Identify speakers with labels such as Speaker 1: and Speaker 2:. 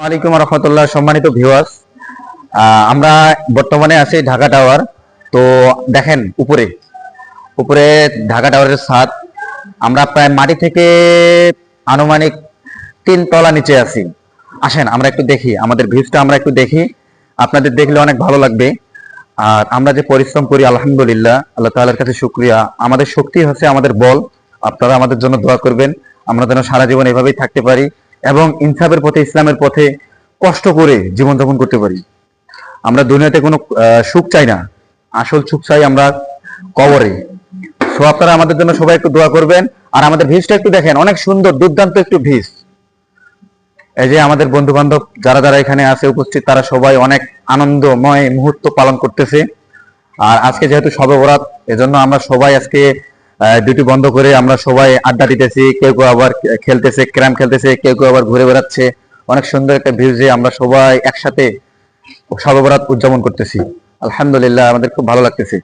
Speaker 1: ওয়ালাইকুম রহমতুল্লাহ। সম্মানিত ভিউয়ার্স, আমরা বর্তমানে আছি ঢাকা টাওয়ার। তো দেখেন উপরে উপরে ঢাকা টাওয়ারের ছাদ। আমরা প্রায় মাটি থেকে আনুমানিক 3 তলা নিচে আছি। আসেন আমরা একটু দেখি, আমাদের ভিউজটা আমরা একটু দেখি, আপনাদের দেখলে অনেক ভালো লাগবে। আর আমরা যে পরিশ্রম করি আলহামদুলিল্লাহ, আল্লাহ তাআলার কাছে শুকরিয়া। আমাদের শক্তি হচ্ছে আমাদের বল। আপনারা আমাদের জন্য দোয়া করবেন, আমরা যেন সারা জীবন এভাবেই থাকতে পারি এবং ইনসাফের পথে, ইসলামের পথে কষ্ট করে জীবনযাপন করতে পারি। আমরা দুনিয়াতে কোনো সুখ চাই না, আসল সুখ চাই আমরা কবরে। সো আপনারা আমাদের জন্য সবাই একটু দোয়া করবেন। আর আমাদের ভিউজটা একটু দেখেন, অনেক সুন্দর, দুর্দান্ত একটু ভিউজ। এই যে আমাদের বন্ধু বান্ধব যারা যারা এখানে আছে উপস্থিত, তারা সবাই অনেক আনন্দময় মুহূর্ত পালন করতেছে। আর আজকে যেহেতু শবে বরাত, এজন্য আমরা সবাই আজকে ডিউটি বন্ধ করে আমরা সবাই আড্ডা দিতেছি। কেউ কেউ আবার খেলতেছে, ক্যারাম খেলতেছে, কেউ কেউ আবার ঘুরে বেড়াচ্ছে। অনেক সুন্দর একটা ভিউজে আমরা সবাই একসাথে শবে বরাত উদযাপন করতেছি। আলহামদুলিল্লাহ, আমাদের খুব ভালো লাগতেছে।